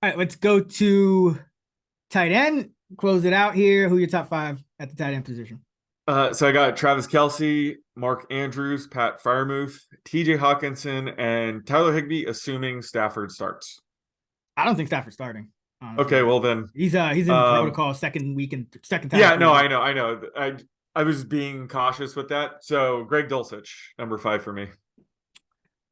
All right, let's go to tight end. Close it out here. Who are your top five at the tight end position? So I got Travis Kelce, Mark Andrews, Pat Fryermuth, TJ Hawkinson, and Tyler Higbee, assuming Stafford starts. I don't think Stafford's starting. Okay, Honestly, well then, he's in um, protocol second week and second time yeah, through. no, I know. I was being cautious with that. So Greg Dulcich, number 5 for me.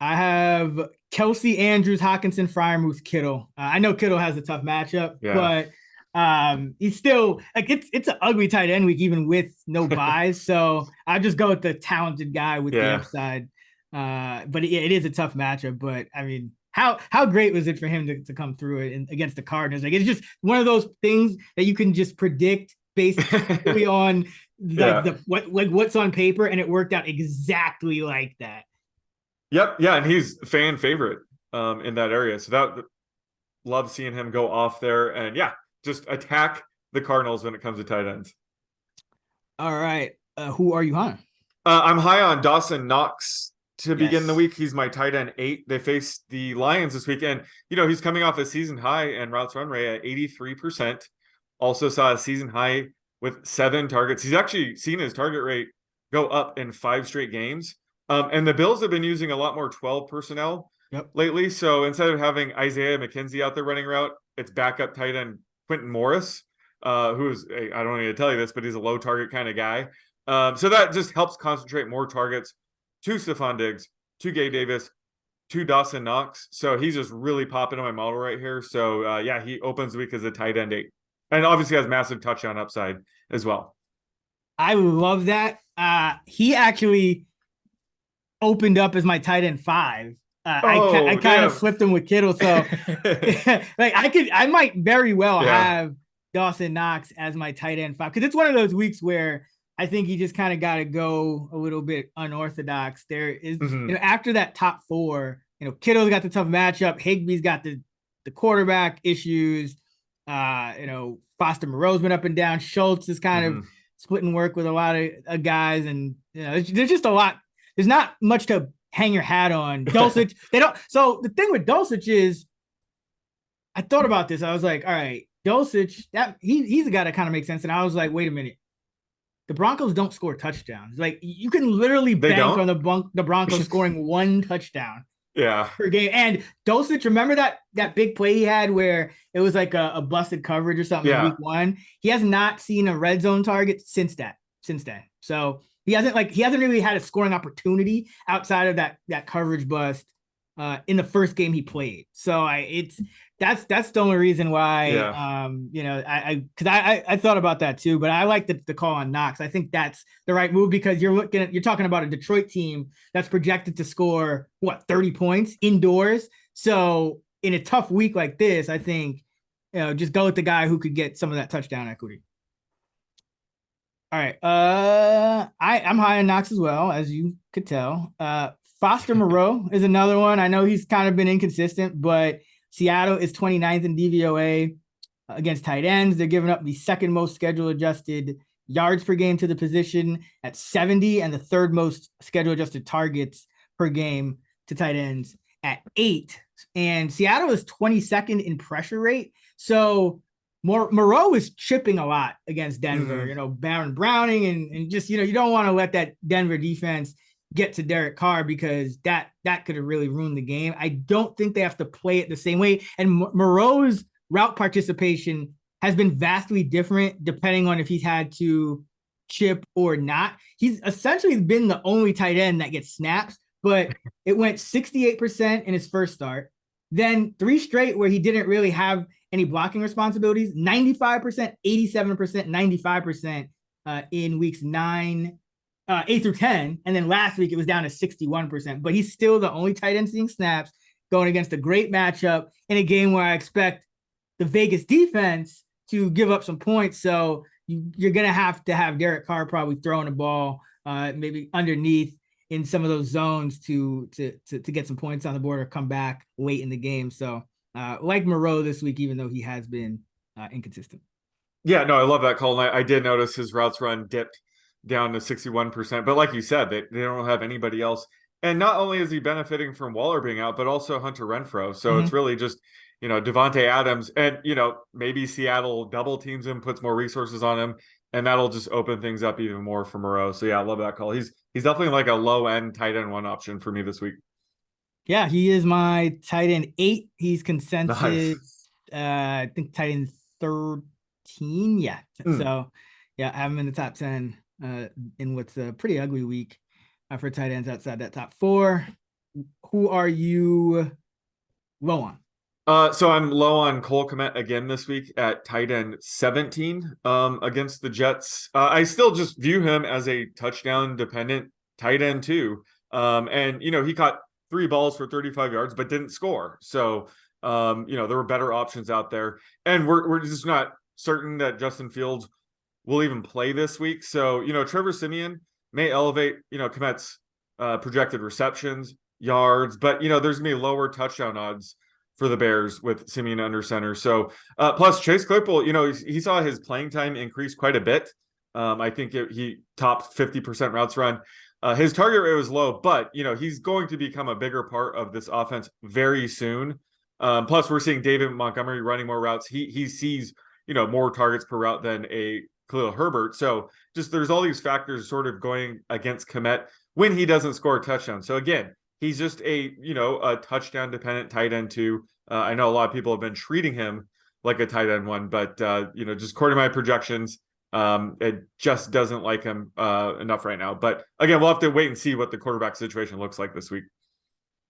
I have Kelsey, Andrews, Hawkinson, Fryermuth, Kittle. I know Kittle has a tough matchup, Yeah. but he's still like it's an ugly tight end week even with no buys. So I just go with the talented guy with the Yeah. upside. But it is a tough matchup. But I mean, how great was it for him to come through it against the Cardinals? Like it's just one of those things that you can just predict based solely on like Yeah. what's on paper, and it worked out exactly like that. Yep. Yeah, and he's fan favorite in that area. So that love seeing him go off there and yeah, just attack the Cardinals when it comes to tight ends. All right. Who are you on? I'm high on Dawson Knox to begin the Yes. week. He's my tight end 8. They face the Lions this weekend. He's coming off a season high and routes run rate at 83%. Also saw a season high with 7 targets. He's actually seen his target rate go up in 5 straight games. And the Bills have been using a lot more 12 personnel Yep. lately. So instead of having Isaiah McKenzie out there running route, it's backup tight end Quentin Morris, who's, I don't need to tell you this, but he's a low target kind of guy. So that just helps concentrate more targets to Stephon Diggs, to Gabe Davis, to Dawson Knox. So he's just really popping in my model right here. So yeah, he opens the week as a tight end 8. And obviously has massive touchdown upside as well. I love that. He actually opened up as my tight end 5. I Oh, kind of damn. flipped him with Kittle. So like I might very well Yeah. have Dawson Knox as my tight end 5 because it's one of those weeks where I think you just kind of got to go a little bit unorthodox. There is, Mm-hmm. after that top 4, Kittle's got the tough matchup. Higbee's got the quarterback issues. Foster Moreau's been up and down. Schultz is kind of Mm-hmm. splitting work with a lot of guys, and there's just a lot. There's not much to hang your hat on. Dulcich, they don't. So the thing with Dulcich is, I thought about this. I was like, all right, Dulcich, that he's a guy that kind of makes sense. And I was like, wait a minute, the Broncos don't score touchdowns. Like you can literally They bank on don't? the Broncos scoring one touchdown Yeah. per game. And Dulcich, remember that big play he had where it was like a busted coverage or something in Yeah. week 1? He has not seen a red zone target since then. So he hasn't really had a scoring opportunity outside of that coverage bust in the first game he played. So that's the only reason why Yeah. I thought about that too, but I like the call on Knox. I think that's the right move because you're talking about a Detroit team that's projected to score 30 points indoors. So in a tough week like this, I think just go with the guy who could get some of that touchdown equity. All right. I'm high on Knox as well, as you could tell. Foster Moreau is another one. I know he's kind of been inconsistent, but Seattle is 29th in DVOA against tight ends. They're giving up the second most schedule adjusted yards per game to the position at 70 and the third most schedule adjusted targets per game to tight ends at 8. And Seattle is 22nd in pressure rate. So Moreau is chipping a lot against Denver, Mm-hmm. Baron Browning and just, you don't want to let that Denver defense get to Derek Carr because that could have really ruined the game. I don't think they have to play it the same way. And Moreau's route participation has been vastly different depending on if he's had to chip or not. He's essentially been the only tight end that gets snaps, but it went 68% in his first start. Then 3 straight where he didn't really have any blocking responsibilities, 95%, 87%, 95% in weeks 8 through 10. And then last week it was down to 61%. But he's still the only tight end seeing snaps going against a great matchup in a game where I expect the Vegas defense to give up some points. So you're going to have Derek Carr probably throwing the ball maybe underneath in some of those zones to get some points on the board or come back late in the game. So like Moreau this week, even though he has been inconsistent. Yeah, no, I love that call. And I did notice his routes run dipped down to 61%. But like you said, they don't have anybody else. And not only is he benefiting from Waller being out, but also Hunter Renfrow. So it's really just Devontae Adams, and maybe Seattle double teams him, puts more resources on him, and that'll just open things up even more for Moreau. So yeah, I love that call. He's definitely like a low end tight end one option for me this week. Yeah, he is my tight end 8. He's Nice. consensus, I think tight end 13. Yeah. So yeah, I have him in the top 10 in what's a pretty ugly week for tight ends outside that top 4. Who are you low on? So I'm low on Cole Kmet again this week at tight end 17 against the Jets. I still just view him as a touchdown dependent tight end too. And he caught 3 balls for 35 yards but didn't score. So there were better options out there. And we're just not certain that Justin Fields will even play this week. So, Trevor Siemian may elevate, Kmet's projected receptions, yards, but there's gonna be lower touchdown odds for the Bears with Simeon under center. So plus Chase Claypool, he saw his playing time increase quite a bit. I think he topped 50% routes run. His target rate was low, but he's going to become a bigger part of this offense very soon. Plus we're seeing David Montgomery running more routes. He sees more targets per route than a Khalil Herbert. So just there's all these factors sort of going against Kmet when he doesn't score a touchdown. So again, he's just a touchdown dependent tight end too. I know a lot of people have been treating him like a tight end one, but just according to my projections, it just doesn't like him enough right now. But again, we'll have to wait and see what the quarterback situation looks like this week.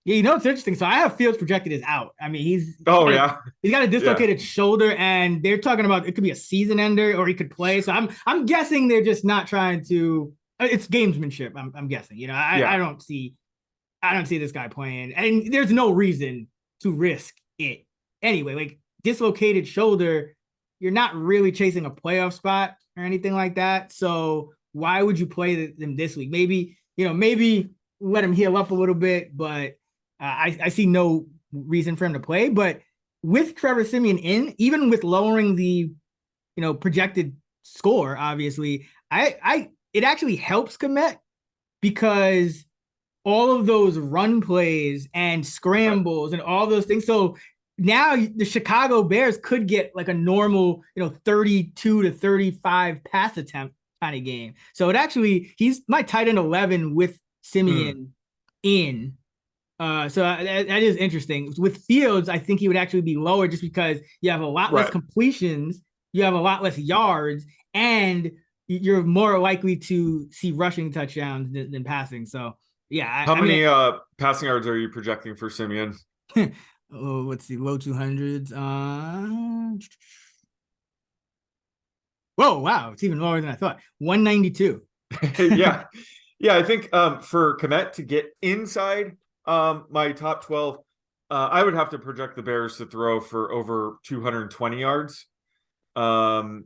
Yeah, it's interesting. So I have Fields projected as out. I mean, he's got a dislocated shoulder, and they're talking about it could be a season ender or he could play. So I'm guessing they're just not trying to. It's gamesmanship. I'm guessing. I don't see this guy playing, and there's no reason to risk it anyway. Like dislocated shoulder, you're not really chasing a playoff spot or anything like that. So why would you play them this week? Maybe let him heal up a little bit, but I see no reason for him to play. But with Trevor Siemian in, even with lowering the projected score, obviously, it actually helps Kmet because all of those run plays and scrambles and all those things. So now the Chicago Bears could get like a normal, 32 to 35 pass attempt kind of game. So he's my tight end 11 with Siemian in. So that is interesting. With Fields, I think he would actually be lower just because you have a lot less completions, you have a lot less yards, and you're more likely to see rushing touchdowns than passing. So yeah. How many passing yards are you projecting for Siemian? Let's see, low 200s. Whoa, wow, it's even lower than I thought. 192. Yeah. I think for Kmet to get inside my top 12, I would have to project the Bears to throw for over 220 yards. So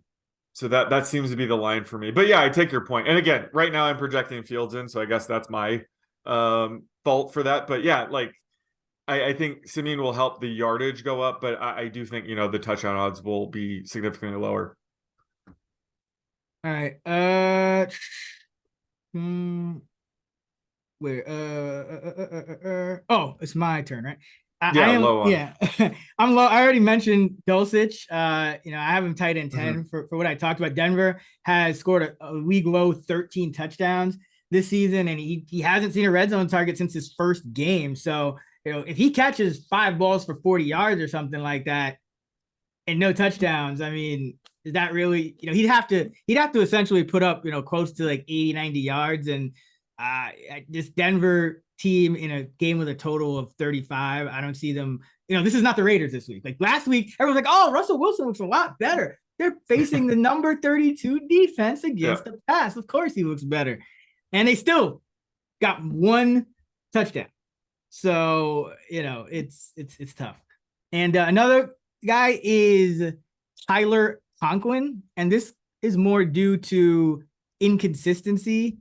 that seems to be the line for me. But yeah, I take your point. And again, right now I'm projecting Fields in, so I guess that's my fault for that. But yeah, like I think Siemian will help the yardage go up, but I do think the touchdown odds will be significantly lower. All right. It's my turn, right? Low on. Yeah, I'm low. I already mentioned Dulcich. I have him tight end 10 for what I talked about. Denver has scored a league low 13 touchdowns this season, and he hasn't seen a red zone target since his first game. So, if he catches 5 balls for 40 yards or something like that and no touchdowns, I mean, is that really, he'd have to essentially put up, close to like 80, 90 yards. And this Denver team in a game with a total of 35, I don't see them, this is not the Raiders this week. Like last week, everyone's like, oh, Russell Wilson looks a lot better. They're facing the number 32 defense against the pass. Of course he looks better. And they still got 1 touchdown. So, it's tough. And another guy is Tyler Conklin, and this is more due to inconsistency.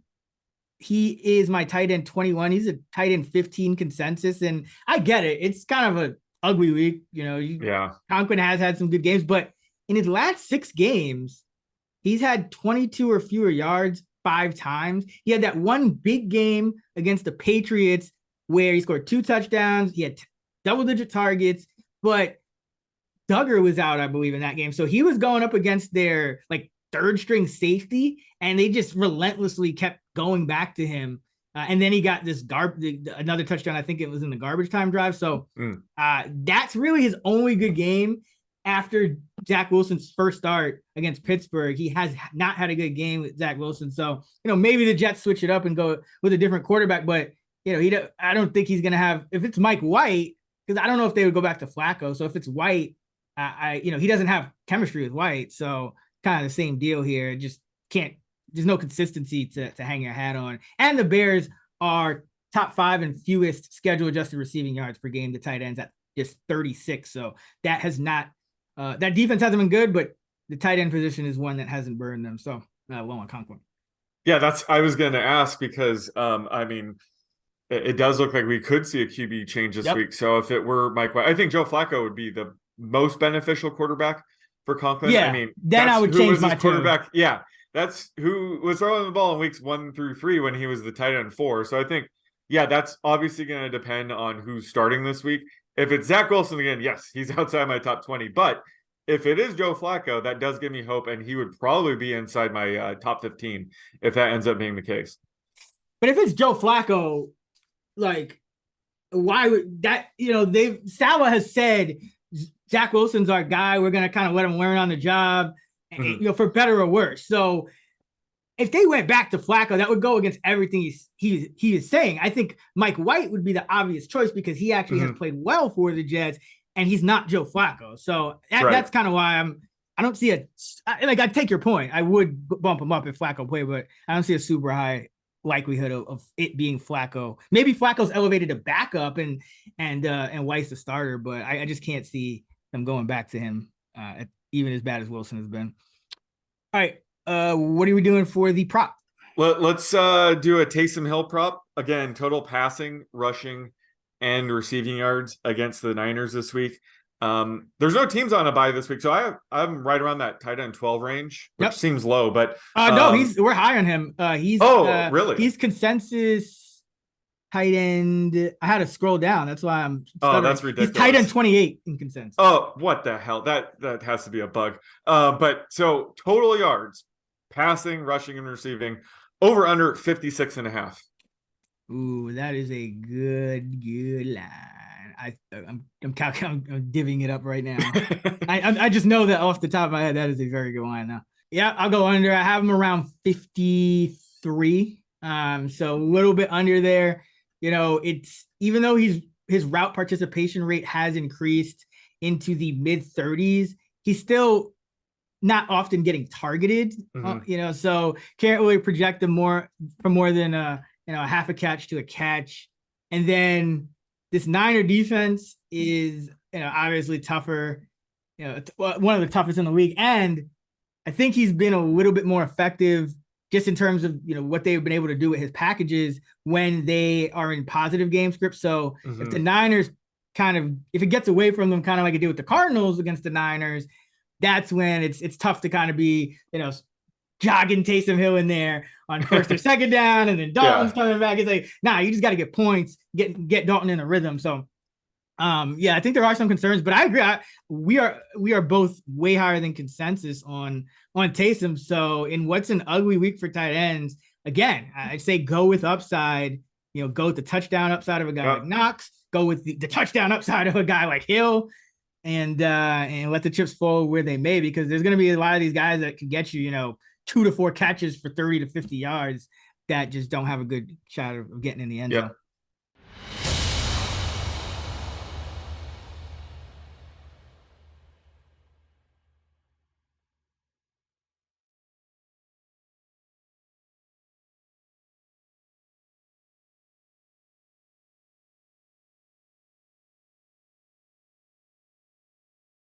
He is my tight end 21. He's a tight end 15 consensus, and I get it. It's kind of an ugly week. Conklin has had some good games, but in his last 6 games, he's had 22 or fewer yards 5 times. He had that one big game against the Patriots where he scored 2 touchdowns. He had double-digit targets, but Duggar was out, I believe, in that game. So he was going up against their like third string safety, and they just relentlessly kept going back to him. And then he got this another touchdown. I think it was in the garbage time drive. So that's really his only good game after Zach Wilson's first start against Pittsburgh. He has not had a good game with Zach Wilson. So, maybe the Jets switch it up and go with a different quarterback. But, I don't think he's going to have, if it's Mike White, because I don't know if they would go back to Flacco. So if it's White, he doesn't have chemistry with White. So kind of the same deal here. Just can't. There's no consistency to hang your hat on. And the Bears are top 5 and fewest schedule adjusted receiving yards per game. The tight ends at just 36. So that has not, that defense hasn't been good, but the tight end position is one that hasn't burned them. So low on Conklin. Yeah, I was going to ask because, it does look like we could see a QB change this week. So if it were Mike White, I think Joe Flacco would be the most beneficial quarterback for Conklin. Yeah, then I would change my quarterback. Yeah. That's who was throwing the ball in weeks 1 through 3 when he was the tight end 4. So I think, that's obviously going to depend on who's starting this week. If it's Zach Wilson again, yes, he's outside my top 20. But if it is Joe Flacco, that does give me hope, and he would probably be inside my top 15 if that ends up being the case. But if it's Joe Flacco, like, why would that? Saleh has said Zach Wilson's our guy. We're going to kind of let him learn on the job. For better or worse. So if they went back to Flacco, that would go against everything he is saying. I think Mike White would be the obvious choice because he actually has played well for the Jets, and he's not Joe Flacco. So that's kind of why I don't see I take your point. I would bump him up if Flacco played, but I don't see a super high likelihood of it being Flacco. Maybe Flacco's elevated to backup and White's the starter, but I just can't see them going back to him even as bad as Wilson has been. All right. What are we doing for the prop? Let's do a Taysom Hill prop. Again, total passing, rushing, and receiving yards against the Niners this week. There's no teams on a bye this week, so I'm right around that tight end 12 range, which seems low, but no, we're high on him. Really? He's consensus tight end. I had to scroll down. That's why I'm stuttering. Oh, that's ridiculous. He's tight end 28 in consensus. Oh, what the hell? That has to be a bug. But so total yards, passing, rushing, and receiving, over under 56.5. Ooh, that is a good line. I'm divvying it up right now. I just know that off the top of my head, that is a very good line now. Yeah, I'll go under. I have him around 53. So a little bit under there. It's even though his route participation rate has increased into the mid 30s, he's still not often getting targeted. So can't really project him for more than a half a catch to a catch. And then this Niner defense is obviously tougher, one of the toughest in the league. And I think he's been a little bit more effective just in terms of, what they've been able to do with his packages when they are in positive game scripts. So if the Niners if it gets away from them, kind of like it did with the Cardinals against the Niners, that's when it's tough to kind of be, jogging Taysom Hill in there on first or second down. And then Dalton's coming back. It's like, nah, you just got to get points, get Dalton in a rhythm. So I think there are some concerns, but I agree. We are both way higher than consensus on Taysom. So in what's an ugly week for tight ends, again, I'd say go with upside. Go with the touchdown upside of a guy like Knox. Go with the touchdown upside of a guy like Hill, and let the chips fall where they may, because there's going to be a lot of these guys that can get you, 2 to 4 catches for 30 to 50 yards that just don't have a good shot of getting in the end zone.